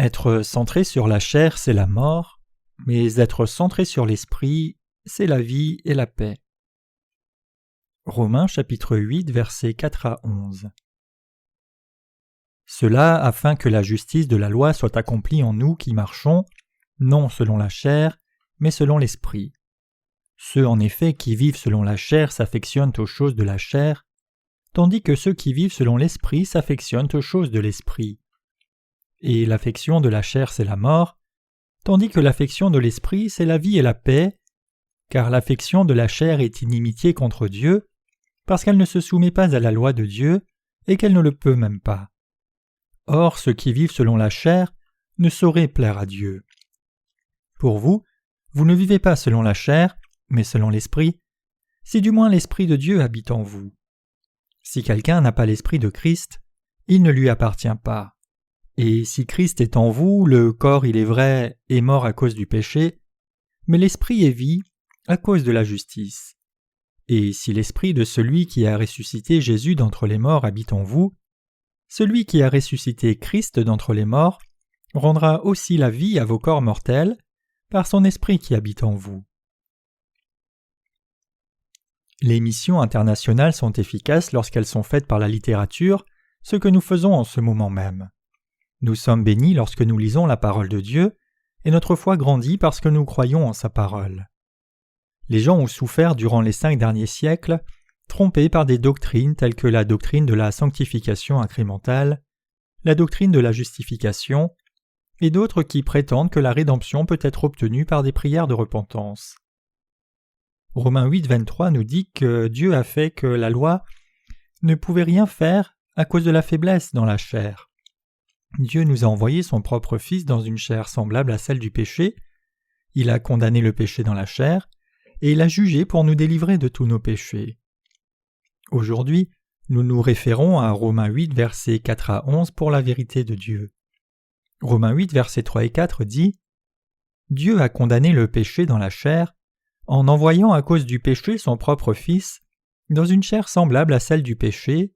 Être centré sur la chair, c'est la mort, mais être centré sur l'esprit, c'est la vie et la paix. Romains chapitre 8, versets 4 à 11. Cela afin que la justice de la loi soit accomplie en nous qui marchons, non selon la chair, mais selon l'esprit. Ceux en effet qui vivent selon la chair s'affectionnent aux choses de la chair, tandis que ceux qui vivent selon l'esprit s'affectionnent aux choses de l'esprit. Et l'affection de la chair c'est la mort, tandis que l'affection de l'esprit c'est la vie et la paix, car l'affection de la chair est inimitié contre Dieu, parce qu'elle ne se soumet pas à la loi de Dieu et qu'elle ne le peut même pas. Or ceux qui vivent selon la chair ne sauraient plaire à Dieu. Pour vous, vous ne vivez pas selon la chair, mais selon l'esprit, si du moins l'esprit de Dieu habite en vous. Si quelqu'un n'a pas l'esprit de Christ, il ne lui appartient pas. Et si Christ est en vous, le corps, il est vrai, est mort à cause du péché, mais l'esprit est vie à cause de la justice. Et si l'esprit de celui qui a ressuscité Jésus d'entre les morts habite en vous, celui qui a ressuscité Christ d'entre les morts rendra aussi la vie à vos corps mortels par son esprit qui habite en vous. Les missions internationales sont efficaces lorsqu'elles sont faites par la littérature, ce que nous faisons en ce moment même. Nous sommes bénis lorsque nous lisons la parole de Dieu, et notre foi grandit parce que nous croyons en sa parole. Les gens ont souffert durant les 5 derniers siècles, trompés par des doctrines telles que la doctrine de la sanctification incrémentale, la doctrine de la justification, et d'autres qui prétendent que la rédemption peut être obtenue par des prières de repentance. Romains 8, 23 nous dit que Dieu a fait que la loi ne pouvait rien faire à cause de la faiblesse dans la chair. Dieu nous a envoyé son propre Fils dans une chair semblable à celle du péché, il a condamné le péché dans la chair, et il a jugé pour nous délivrer de tous nos péchés. Aujourd'hui, nous nous référons à Romains 8, versets 4 à 11 pour la vérité de Dieu. Romains 8, versets 3 et 4 dit « Dieu a condamné le péché dans la chair, en envoyant à cause du péché son propre Fils, dans une chair semblable à celle du péché,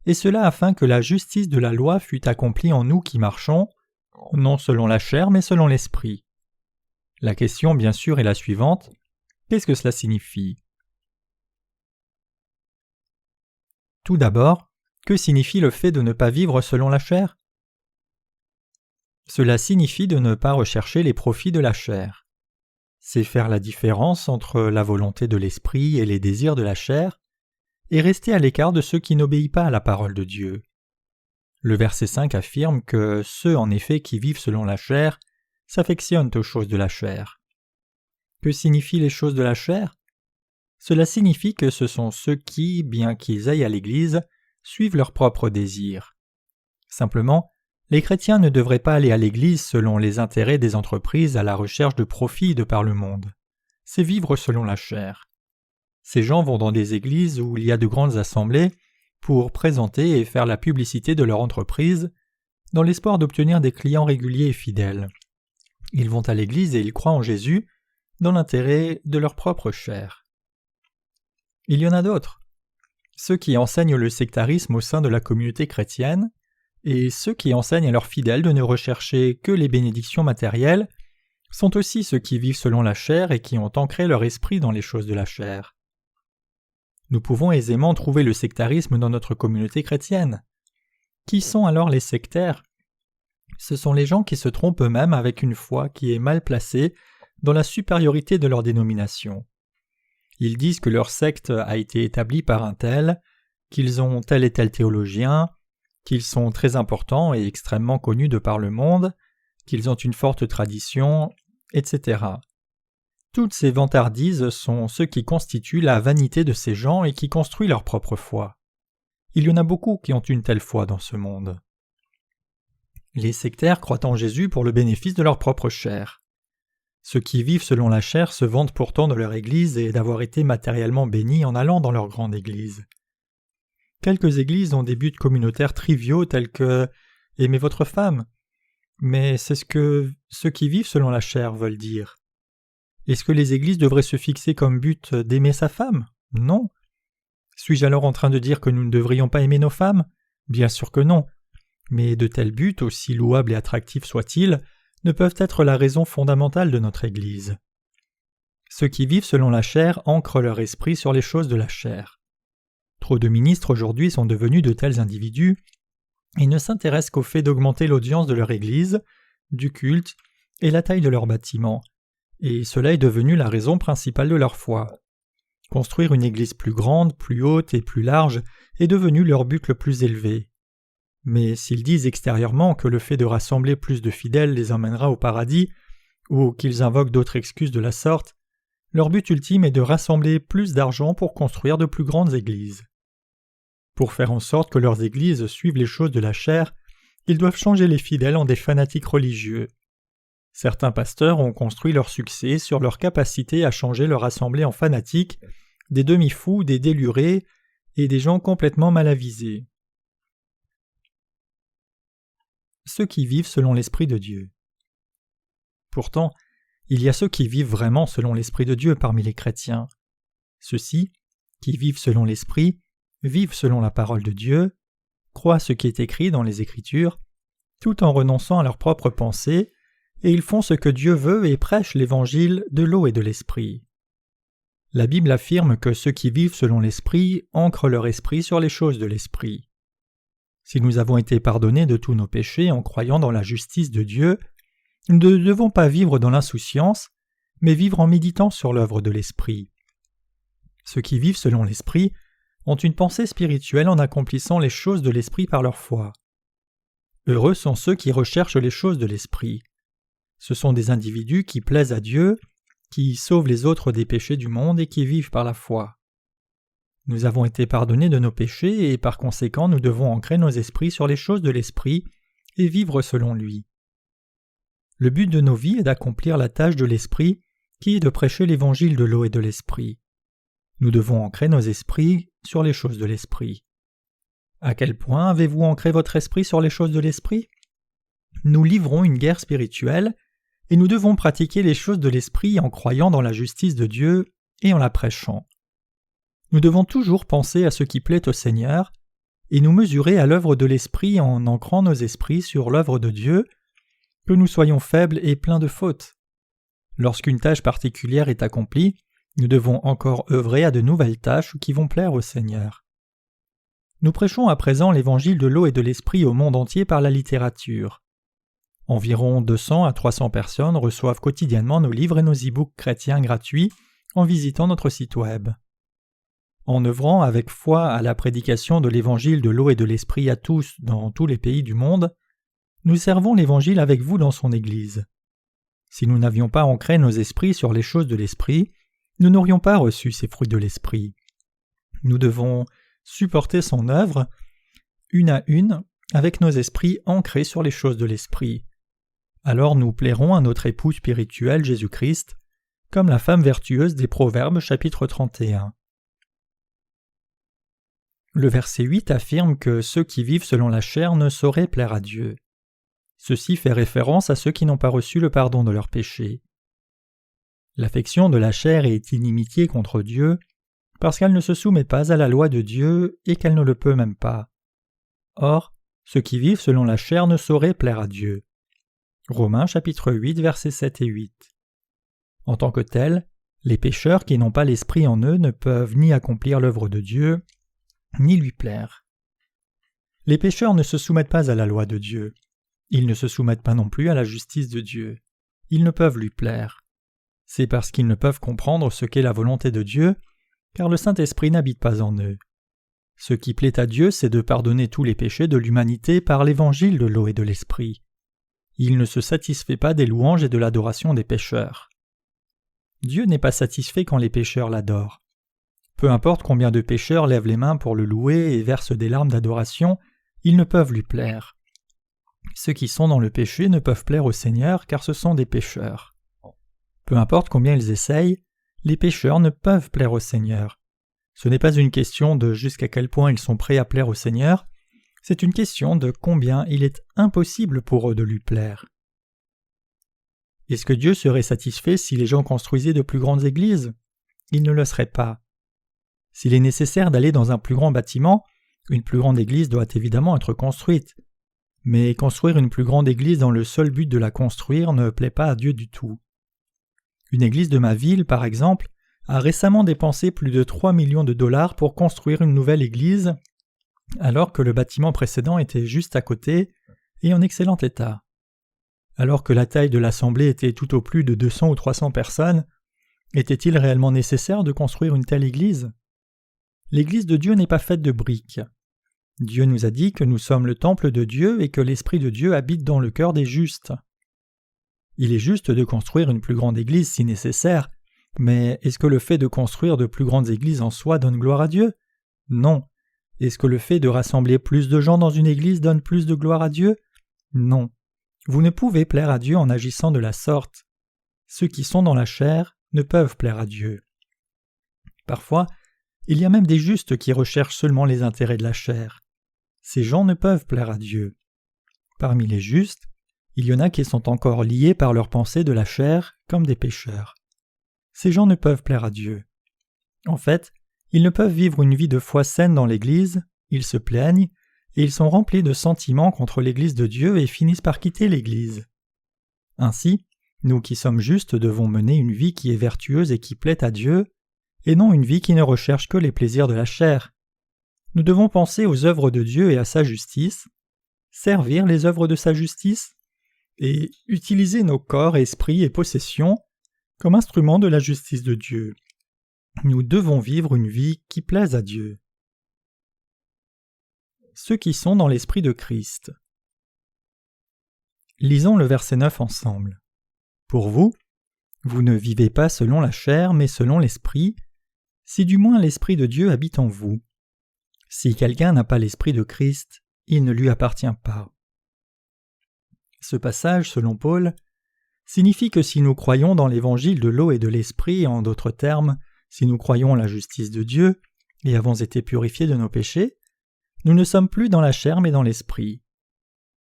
et cela afin que la justice de la loi fût accomplie en nous qui marchons, non selon la chair mais selon l'esprit. » La question bien sûr est la suivante, qu'est-ce que cela signifie ? Tout d'abord, que signifie le fait de ne pas vivre selon la chair ? Cela signifie de ne pas rechercher les profits de la chair. C'est faire la différence entre la volonté de l'esprit et les désirs de la chair, et rester à l'écart de ceux qui n'obéissent pas à la parole de Dieu. Le verset 5 affirme que ceux en effet qui vivent selon la chair s'affectionnent aux choses de la chair. Que signifient les choses de la chair ? Cela signifie que ce sont ceux qui, bien qu'ils aillent à l'Église, suivent leurs propres désirs. Simplement, les chrétiens ne devraient pas aller à l'Église selon les intérêts des entreprises à la recherche de profits de par le monde. C'est vivre selon la chair. Ces gens vont dans des églises où il y a de grandes assemblées pour présenter et faire la publicité de leur entreprise, dans l'espoir d'obtenir des clients réguliers et fidèles. Ils vont à l'église et ils croient en Jésus dans l'intérêt de leur propre chair. Il y en a d'autres, ceux qui enseignent le sectarisme au sein de la communauté chrétienne, et ceux qui enseignent à leurs fidèles de ne rechercher que les bénédictions matérielles, sont aussi ceux qui vivent selon la chair et qui ont ancré leur esprit dans les choses de la chair. Nous pouvons aisément trouver le sectarisme dans notre communauté chrétienne. Qui sont alors les sectaires ? Ce sont les gens qui se trompent eux-mêmes avec une foi qui est mal placée dans la supériorité de leur dénomination. Ils disent que leur secte a été établie par un tel, qu'ils ont tel et tel théologien, qu'ils sont très importants et extrêmement connus de par le monde, qu'ils ont une forte tradition, etc. Toutes ces vantardises sont ce qui constitue la vanité de ces gens et qui construit leur propre foi. Il y en a beaucoup qui ont une telle foi dans ce monde. Les sectaires croient en Jésus pour le bénéfice de leur propre chair. Ceux qui vivent selon la chair se vantent pourtant de leur église et d'avoir été matériellement bénis en allant dans leur grande église. Quelques églises ont des buts communautaires triviaux tels que « aimez votre femme », mais c'est ce que ceux qui vivent selon la chair veulent dire. Est-ce que les églises devraient se fixer comme but d'aimer sa femme ? Non. Suis-je alors en train de dire que nous ne devrions pas aimer nos femmes ? Bien sûr que non. Mais de tels buts, aussi louables et attractifs soient-ils, ne peuvent être la raison fondamentale de notre Église. Ceux qui vivent selon la chair ancrent leur esprit sur les choses de la chair. Trop de ministres aujourd'hui sont devenus de tels individus et ne s'intéressent qu'au fait d'augmenter l'audience de leur Église, du culte et la taille de leur bâtiment, et cela est devenu la raison principale de leur foi. Construire une Église plus grande, plus haute et plus large est devenu leur but le plus élevé. Mais s'ils disent extérieurement que le fait de rassembler plus de fidèles les emmènera au paradis, ou qu'ils invoquent d'autres excuses de la sorte, leur but ultime est de rassembler plus d'argent pour construire de plus grandes églises. Pour faire en sorte que leurs églises suivent les choses de la chair, ils doivent changer les fidèles en des fanatiques religieux. Certains pasteurs ont construit leur succès sur leur capacité à changer leur assemblée en fanatiques, des demi-fous, des délurés et des gens complètement mal avisés. Ceux qui vivent selon l'Esprit de Dieu. Pourtant, il y a ceux qui vivent vraiment selon l'Esprit de Dieu parmi les chrétiens. Ceux-ci, qui vivent selon l'Esprit, vivent selon la parole de Dieu, croient ce qui est écrit dans les Écritures, tout en renonçant à leurs propres pensées, et ils font ce que Dieu veut et prêchent l'Évangile de l'eau et de l'Esprit. La Bible affirme que ceux qui vivent selon l'Esprit ancrent leur esprit sur les choses de l'Esprit. Si nous avons été pardonnés de tous nos péchés en croyant dans la justice de Dieu, nous ne devons pas vivre dans l'insouciance, mais vivre en méditant sur l'œuvre de l'Esprit. Ceux qui vivent selon l'Esprit ont une pensée spirituelle en accomplissant les choses de l'Esprit par leur foi. Heureux sont ceux qui recherchent les choses de l'Esprit. Ce sont des individus qui plaisent à Dieu, qui sauvent les autres des péchés du monde et qui vivent par la foi. Nous avons été pardonnés de nos péchés et par conséquent nous devons ancrer nos esprits sur les choses de l'Esprit et vivre selon lui. Le but de nos vies est d'accomplir la tâche de l'Esprit qui est de prêcher l'Évangile de l'eau et de l'Esprit. Nous devons ancrer nos esprits sur les choses de l'Esprit. À quel point avez-vous ancré votre esprit sur les choses de l'Esprit ? Nous livrons une guerre spirituelle et nous devons pratiquer les choses de l'Esprit en croyant dans la justice de Dieu et en la prêchant. Nous devons toujours penser à ce qui plaît au Seigneur et nous mesurer à l'œuvre de l'Esprit en ancrant nos esprits sur l'œuvre de Dieu, que nous soyons faibles et pleins de fautes. Lorsqu'une tâche particulière est accomplie, nous devons encore œuvrer à de nouvelles tâches qui vont plaire au Seigneur. Nous prêchons à présent l'Évangile de l'eau et de l'Esprit au monde entier par la littérature. Environ 200 à 300 personnes reçoivent quotidiennement nos livres et nos e-books chrétiens gratuits en visitant notre site web. En œuvrant avec foi à la prédication de l'Évangile de l'eau et de l'Esprit à tous dans tous les pays du monde, nous servons l'Évangile avec vous dans son Église. Si nous n'avions pas ancré nos esprits sur les choses de l'Esprit, nous n'aurions pas reçu ces fruits de l'Esprit. Nous devons supporter son œuvre, une à une, avec nos esprits ancrés sur les choses de l'Esprit. Alors nous plairons à notre époux spirituel Jésus-Christ, comme la femme vertueuse des Proverbes chapitre 31. Le verset 8 affirme que ceux qui vivent selon la chair ne sauraient plaire à Dieu. Ceci fait référence à ceux qui n'ont pas reçu le pardon de leurs péchés. L'affection de la chair est inimitié contre Dieu, parce qu'elle ne se soumet pas à la loi de Dieu et qu'elle ne le peut même pas. Or, ceux qui vivent selon la chair ne sauraient plaire à Dieu. Romains chapitre 8 versets 7 et 8. En tant que tels, les pécheurs qui n'ont pas l'Esprit en eux ne peuvent ni accomplir l'œuvre de Dieu, ni lui plaire. Les pécheurs ne se soumettent pas à la loi de Dieu. Ils ne se soumettent pas non plus à la justice de Dieu. Ils ne peuvent lui plaire. C'est parce qu'ils ne peuvent comprendre ce qu'est la volonté de Dieu, car le Saint-Esprit n'habite pas en eux. Ce qui plaît à Dieu, c'est de pardonner tous les péchés de l'humanité par l'Évangile de l'eau et de l'Esprit. Il ne se satisfait pas des louanges et de l'adoration des pécheurs. Dieu n'est pas satisfait quand les pécheurs l'adorent. Peu importe combien de pécheurs lèvent les mains pour le louer et versent des larmes d'adoration, ils ne peuvent lui plaire. Ceux qui sont dans le péché ne peuvent plaire au Seigneur car ce sont des pécheurs. Peu importe combien ils essayent, les pécheurs ne peuvent plaire au Seigneur. Ce n'est pas une question de jusqu'à quel point ils sont prêts à plaire au Seigneur, c'est une question de combien il est impossible pour eux de lui plaire. Est-ce que Dieu serait satisfait si les gens construisaient de plus grandes églises ? Il ne le serait pas. S'il est nécessaire d'aller dans un plus grand bâtiment, une plus grande église doit évidemment être construite. Mais construire une plus grande église dans le seul but de la construire ne plaît pas à Dieu du tout. Une église de ma ville, par exemple, a récemment dépensé plus de 3 millions de dollars pour construire une nouvelle église, alors que le bâtiment précédent était juste à côté et en excellent état. Alors que la taille de l'assemblée était tout au plus de 200 ou 300 personnes, était-il réellement nécessaire de construire une telle église? L'église de Dieu n'est pas faite de briques. Dieu nous a dit que nous sommes le temple de Dieu et que l'Esprit de Dieu habite dans le cœur des justes. Il est juste de construire une plus grande église si nécessaire, mais est-ce que le fait de construire de plus grandes églises en soi donne gloire à Dieu? Non. Est-ce que le fait de rassembler plus de gens dans une église donne plus de gloire à Dieu? Non. Vous ne pouvez plaire à Dieu en agissant de la sorte. Ceux qui sont dans la chair ne peuvent plaire à Dieu. Parfois, il y a même des justes qui recherchent seulement les intérêts de la chair. Ces gens ne peuvent plaire à Dieu. Parmi les justes, il y en a qui sont encore liés par leurs pensées de la chair comme des pécheurs. Ces gens ne peuvent plaire à Dieu. En fait, ils ne peuvent vivre une vie de foi saine dans l'Église, ils se plaignent, et ils sont remplis de sentiments contre l'Église de Dieu et finissent par quitter l'Église. Ainsi, nous qui sommes justes devons mener une vie qui est vertueuse et qui plaît à Dieu, et non une vie qui ne recherche que les plaisirs de la chair. Nous devons penser aux œuvres de Dieu et à sa justice, servir les œuvres de sa justice, et utiliser nos corps, esprits et possessions comme instruments de la justice de Dieu. Nous devons vivre une vie qui plaise à Dieu. Ceux qui sont dans l'Esprit de Christ. Lisons le verset 9 ensemble. Pour vous, vous ne vivez pas selon la chair, mais selon l'Esprit, si du moins l'Esprit de Dieu habite en vous. Si quelqu'un n'a pas l'Esprit de Christ, il ne lui appartient pas. Ce passage, selon Paul, signifie que si nous croyons dans l'évangile de l'eau et de l'Esprit, en d'autres termes, si nous croyons en la justice de Dieu et avons été purifiés de nos péchés, nous ne sommes plus dans la chair mais dans l'Esprit.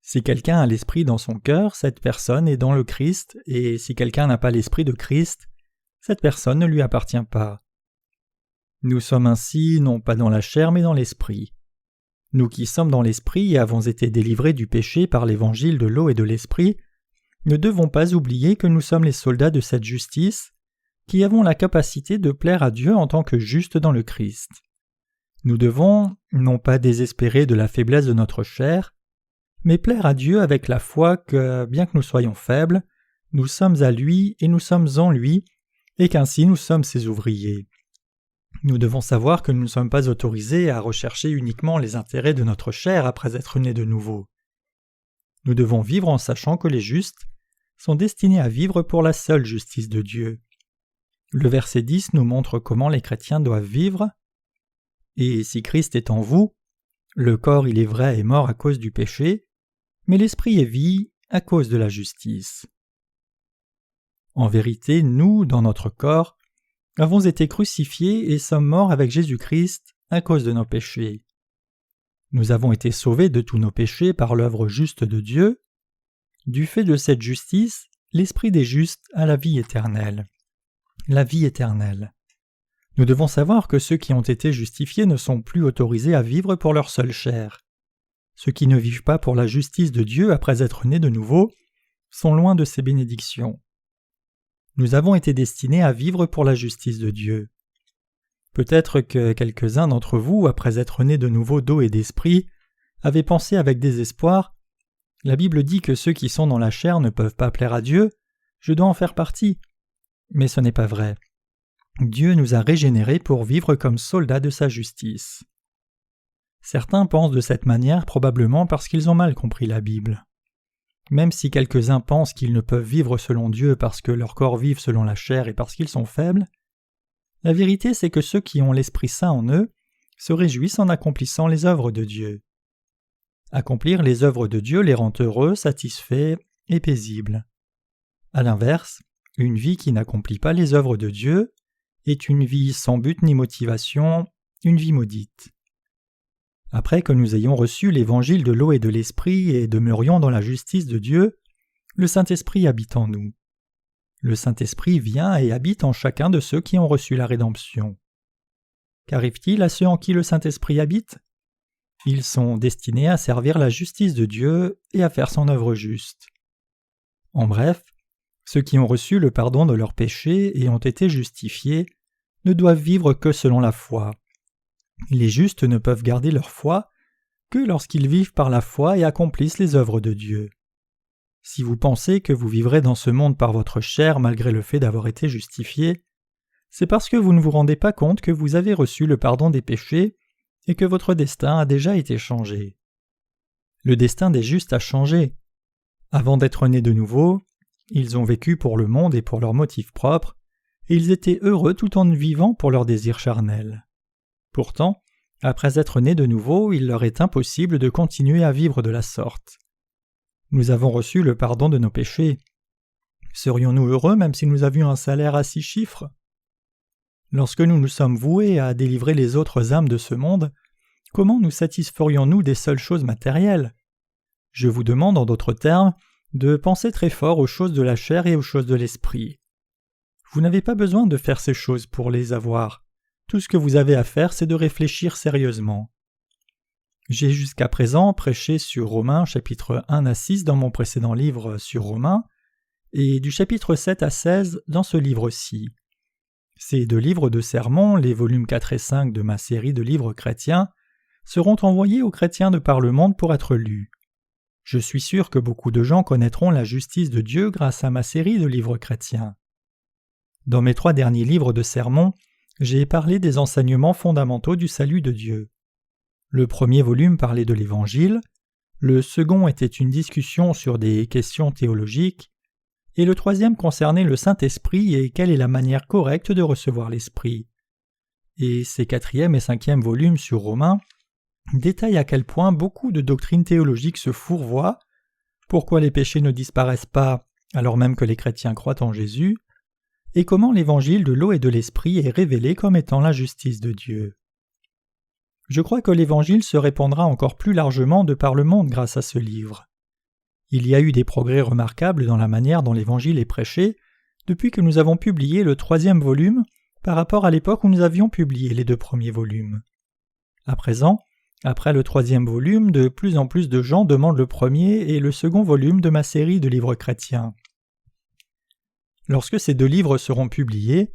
Si quelqu'un a l'Esprit dans son cœur, cette personne est dans le Christ, et si quelqu'un n'a pas l'Esprit de Christ, cette personne ne lui appartient pas. Nous sommes ainsi non pas dans la chair mais dans l'Esprit. Nous qui sommes dans l'Esprit et avons été délivrés du péché par l'évangile de l'eau et de l'Esprit, ne devons pas oublier que nous sommes les soldats de cette justice, qui avons la capacité de plaire à Dieu en tant que justes dans le Christ. Nous devons, non pas désespérer de la faiblesse de notre chair, mais plaire à Dieu avec la foi que, bien que nous soyons faibles, nous sommes à lui et nous sommes en lui, et qu'ainsi nous sommes ses ouvriers. Nous devons savoir que nous ne sommes pas autorisés à rechercher uniquement les intérêts de notre chair après être nés de nouveau. Nous devons vivre en sachant que les justes sont destinés à vivre pour la seule justice de Dieu. Le verset 10 nous montre comment les chrétiens doivent vivre. « Et si Christ est en vous, le corps il est vrai est mort à cause du péché, mais l'esprit est vie à cause de la justice. » En vérité, nous, dans notre corps, avons été crucifiés et sommes morts avec Jésus-Christ à cause de nos péchés. Nous avons été sauvés de tous nos péchés par l'œuvre juste de Dieu. Du fait de cette justice, l'esprit des justes a la vie éternelle. La vie éternelle. Nous devons savoir que ceux qui ont été justifiés ne sont plus autorisés à vivre pour leur seule chair. Ceux qui ne vivent pas pour la justice de Dieu après être nés de nouveau sont loin de ses bénédictions. Nous avons été destinés à vivre pour la justice de Dieu. Peut-être que quelques-uns d'entre vous, après être nés de nouveau d'eau et d'esprit, avaient pensé avec désespoir « La Bible dit que ceux qui sont dans la chair ne peuvent pas plaire à Dieu, je dois en faire partie. » Mais ce n'est pas vrai. Dieu nous a régénérés pour vivre comme soldats de sa justice. Certains pensent de cette manière probablement parce qu'ils ont mal compris la Bible. Même si quelques-uns pensent qu'ils ne peuvent vivre selon Dieu parce que leur corps vivent selon la chair et parce qu'ils sont faibles, la vérité c'est que ceux qui ont l'Esprit Saint en eux se réjouissent en accomplissant les œuvres de Dieu. Accomplir les œuvres de Dieu les rend heureux, satisfaits et paisibles. À l'inverse, une vie qui n'accomplit pas les œuvres de Dieu est une vie sans but ni motivation, une vie maudite. Après que nous ayons reçu l'évangile de l'eau et de l'esprit et demeurions dans la justice de Dieu, le Saint-Esprit habite en nous. Le Saint-Esprit vient et habite en chacun de ceux qui ont reçu la rédemption. Qu'arrive-t-il à ceux en qui le Saint-Esprit habite ? Ils sont destinés à servir la justice de Dieu et à faire son œuvre juste. En bref, ceux qui ont reçu le pardon de leurs péchés et ont été justifiés ne doivent vivre que selon la foi. Les justes ne peuvent garder leur foi que lorsqu'ils vivent par la foi et accomplissent les œuvres de Dieu. Si vous pensez que vous vivrez dans ce monde par votre chair malgré le fait d'avoir été justifié, c'est parce que vous ne vous rendez pas compte que vous avez reçu le pardon des péchés et que votre destin a déjà été changé. Le destin des justes a changé. Avant d'être nés de nouveau, ils ont vécu pour le monde et pour leurs motifs propres, et ils étaient heureux tout en vivant pour leurs désirs charnels. Pourtant, après être nés de nouveau, il leur est impossible de continuer à vivre de la sorte. Nous avons reçu le pardon de nos péchés. Serions-nous heureux même si nous avions un salaire à 6 chiffres? Lorsque nous nous sommes voués à délivrer les autres âmes de ce monde, comment nous satisferions-nous des seules choses matérielles? Je vous demande en d'autres termes de penser très fort aux choses de la chair et aux choses de l'esprit. Vous n'avez pas besoin de faire ces choses pour les avoir. Tout ce que vous avez à faire, c'est de réfléchir sérieusement. J'ai jusqu'à présent prêché sur Romains chapitre 1 à 6 dans mon précédent livre sur Romains, et du chapitre 7 à 16 dans ce livre-ci. Ces 2 livres de sermons, les volumes 4 et 5 de ma série de livres chrétiens, seront envoyés aux chrétiens de par le monde pour être lus. Je suis sûr que beaucoup de gens connaîtront la justice de Dieu grâce à ma série de livres chrétiens. Dans mes 3 derniers livres de sermons, j'ai parlé des enseignements fondamentaux du salut de Dieu. Le premier volume parlait de l'Évangile, le second était une discussion sur des questions théologiques, et le troisième concernait le Saint-Esprit et quelle est la manière correcte de recevoir l'Esprit. Et ces 4e et 5e volumes sur Romains détaillent à quel point beaucoup de doctrines théologiques se fourvoient, pourquoi les péchés ne disparaissent pas alors même que les chrétiens croient en Jésus, et comment l'Évangile de l'eau et de l'Esprit est révélé comme étant la justice de Dieu. Je crois que l'Évangile se répandra encore plus largement de par le monde grâce à ce livre. Il y a eu des progrès remarquables dans la manière dont l'Évangile est prêché depuis que nous avons publié le 3e volume par rapport à l'époque où nous avions publié les 2 premiers volumes. À présent, après le 3e volume, de plus en plus de gens demandent le premier et le second volume de ma série de livres chrétiens. Lorsque ces 2 livres seront publiés,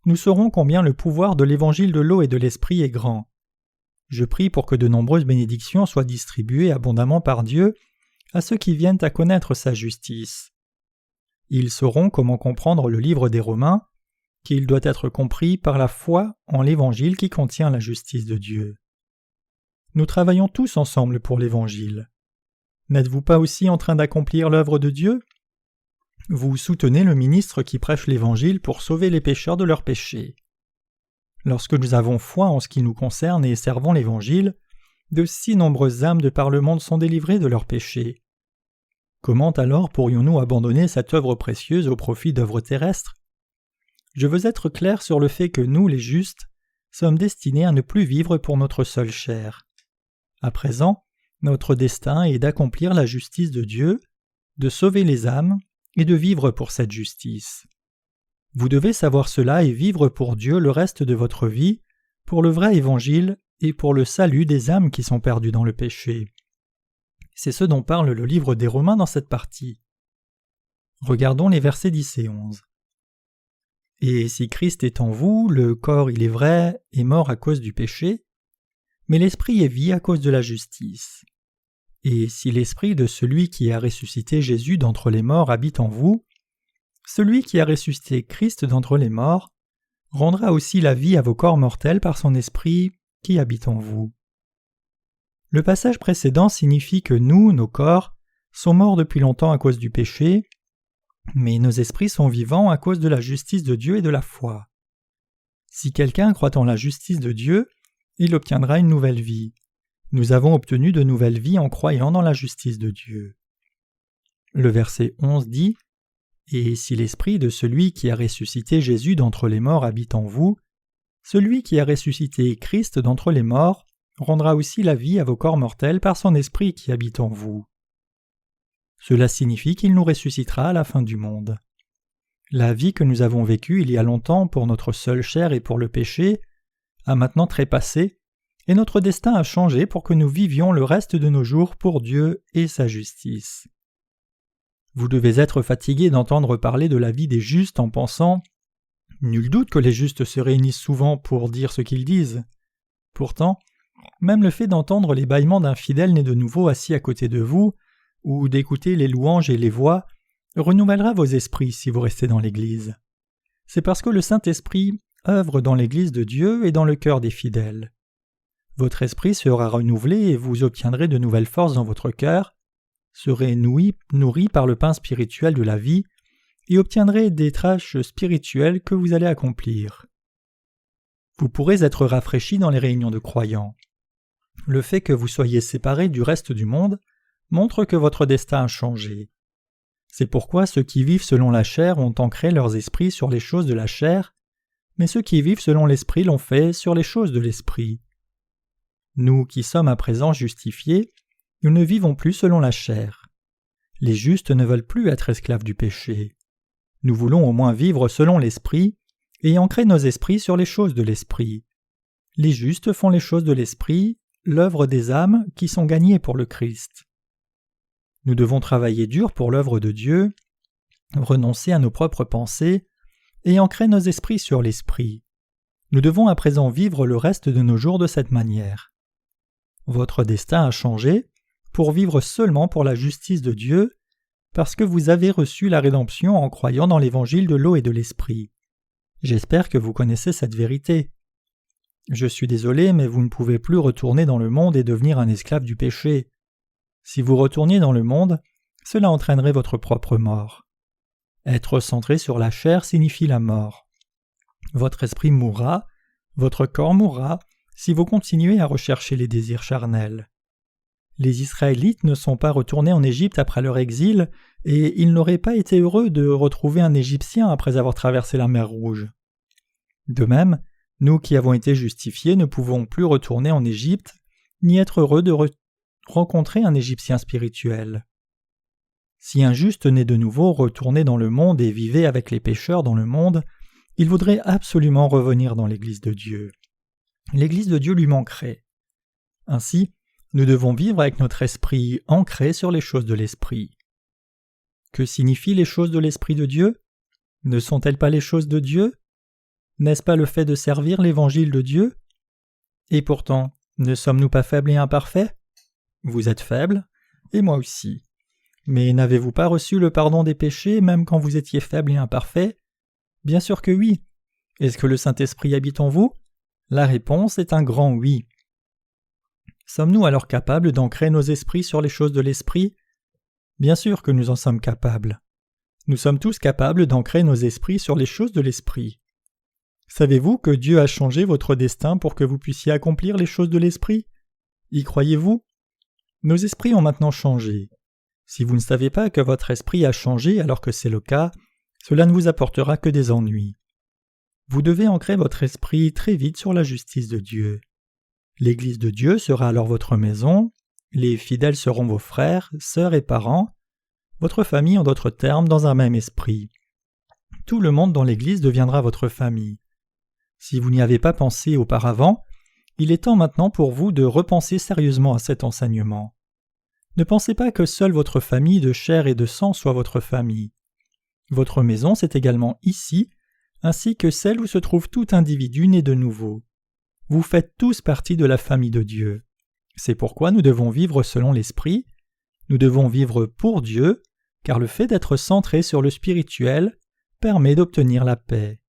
nous saurons combien le pouvoir de l'Évangile de l'eau et de l'Esprit est grand. Je prie pour que de nombreuses bénédictions soient distribuées abondamment par Dieu à ceux qui viennent à connaître sa justice. Ils sauront comment comprendre le livre des Romains, qu'il doit être compris par la foi en l'Évangile qui contient la justice de Dieu. Nous travaillons tous ensemble pour l'Évangile. N'êtes-vous pas aussi en train d'accomplir l'œuvre de Dieu? Vous soutenez le ministre qui prêche l'Évangile pour sauver les pécheurs de leurs péchés. Lorsque nous avons foi en ce qui nous concerne et servons l'Évangile, de si nombreuses âmes de par le monde sont délivrées de leurs péchés. Comment alors pourrions-nous abandonner cette œuvre précieuse au profit d'œuvres terrestres? Je veux être clair sur le fait que nous, les justes, sommes destinés à ne plus vivre pour notre seule chair. À présent, notre destin est d'accomplir la justice de Dieu, de sauver les âmes et de vivre pour cette justice. Vous devez savoir cela et vivre pour Dieu le reste de votre vie, pour le vrai Évangile et pour le salut des âmes qui sont perdues dans le péché. C'est ce dont parle le livre des Romains dans cette partie. Regardons les versets 10 et 11. « Et si Christ est en vous, le corps, il est vrai, est mort à cause du péché, mais l'esprit est vie à cause de la justice. Et si l'esprit de celui qui a ressuscité Jésus d'entre les morts habite en vous, celui qui a ressuscité Christ d'entre les morts rendra aussi la vie à vos corps mortels par son esprit qui habite en vous. » Le passage précédent signifie que nous, nos corps, sont morts depuis longtemps à cause du péché, mais nos esprits sont vivants à cause de la justice de Dieu et de la foi. Si quelqu'un croit en la justice de Dieu, il obtiendra une nouvelle vie. Nous avons obtenu de nouvelles vies en croyant dans la justice de Dieu. Le verset 11 dit « Et si l'esprit de celui qui a ressuscité Jésus d'entre les morts habite en vous, celui qui a ressuscité Christ d'entre les morts rendra aussi la vie à vos corps mortels par son esprit qui habite en vous. » Cela signifie qu'il nous ressuscitera à la fin du monde. La vie que nous avons vécue il y a longtemps pour notre seule chair et pour le péché a maintenant trépassé, et notre destin a changé pour que nous vivions le reste de nos jours pour Dieu et sa justice. Vous devez être fatigué d'entendre parler de la vie des justes en pensant « Nul doute que les justes se réunissent souvent pour dire ce qu'ils disent. » Pourtant, même le fait d'entendre les bâillements d'un fidèle né de nouveau assis à côté de vous, ou d'écouter les louanges et les voix, renouvellera vos esprits si vous restez dans l'Église. C'est parce que le Saint-Esprit œuvre dans l'Église de Dieu et dans le cœur des fidèles. Votre esprit sera renouvelé et vous obtiendrez de nouvelles forces dans votre cœur, serez nourri par le pain spirituel de la vie et obtiendrez des tâches spirituelles que vous allez accomplir. Vous pourrez être rafraîchi dans les réunions de croyants. Le fait que vous soyez séparés du reste du monde montre que votre destin a changé. C'est pourquoi ceux qui vivent selon la chair ont ancré leurs esprits sur les choses de la chair, mais ceux qui vivent selon l'esprit l'ont fait sur les choses de l'esprit. Nous qui sommes à présent justifiés, nous ne vivons plus selon la chair. Les justes ne veulent plus être esclaves du péché. Nous voulons au moins vivre selon l'esprit et ancrer nos esprits sur les choses de l'esprit. Les justes font les choses de l'esprit, l'œuvre des âmes qui sont gagnées pour le Christ. Nous devons travailler dur pour l'œuvre de Dieu, renoncer à nos propres pensées et ancrer nos esprits sur l'esprit. Nous devons à présent vivre le reste de nos jours de cette manière. Votre destin a changé pour vivre seulement pour la justice de Dieu, parce que vous avez reçu la rédemption en croyant dans l'évangile de l'eau et de l'esprit. J'espère que vous connaissez cette vérité. Je suis désolé, mais vous ne pouvez plus retourner dans le monde et devenir un esclave du péché. Si vous retourniez dans le monde, cela entraînerait votre propre mort. Être centré sur la chair signifie la mort. Votre esprit mourra, votre corps mourra, si vous continuez à rechercher les désirs charnels. Les Israélites ne sont pas retournés en Égypte après leur exil, et ils n'auraient pas été heureux de retrouver un Égyptien après avoir traversé la mer Rouge. De même, nous qui avons été justifiés ne pouvons plus retourner en Égypte, ni être heureux de rencontrer un Égyptien spirituel. Si un juste né de nouveau retournait dans le monde et vivait avec les pécheurs dans le monde, il voudrait absolument revenir dans l'Église de Dieu. L'Église de Dieu lui manquerait. Ainsi, nous devons vivre avec notre esprit ancré sur les choses de l'esprit. Que signifient les choses de l'esprit de Dieu? Ne sont-elles pas les choses de Dieu? N'est-ce pas le fait de servir l'évangile de Dieu? Et pourtant, ne sommes-nous pas faibles et imparfaits? Vous êtes faibles, et moi aussi. Mais n'avez-vous pas reçu le pardon des péchés même quand vous étiez faibles et imparfaits? Bien sûr que oui. Est-ce que le Saint-Esprit habite en vous? La réponse est un grand oui. Sommes-nous alors capables d'ancrer nos esprits sur les choses de l'esprit? Bien sûr que nous en sommes capables. Nous sommes tous capables d'ancrer nos esprits sur les choses de l'esprit. Savez-vous que Dieu a changé votre destin pour que vous puissiez accomplir les choses de l'esprit? Y croyez-vous? Nos esprits ont maintenant changé. Si vous ne savez pas que votre esprit a changé alors que c'est le cas, cela ne vous apportera que des ennuis. Vous devez ancrer votre esprit très vite sur la justice de Dieu. L'Église de Dieu sera alors votre maison, les fidèles seront vos frères, sœurs et parents, votre famille en d'autres termes dans un même esprit. Tout le monde dans l'Église deviendra votre famille. Si vous n'y avez pas pensé auparavant, il est temps maintenant pour vous de repenser sérieusement à cet enseignement. Ne pensez pas que seule votre famille de chair et de sang soit votre famille. Votre maison, c'est également ici, ainsi que celle où se trouve tout individu né de nouveau. Vous faites tous partie de la famille de Dieu. C'est pourquoi nous devons vivre selon l'Esprit, nous devons vivre pour Dieu, car le fait d'être centré sur le spirituel permet d'obtenir la paix.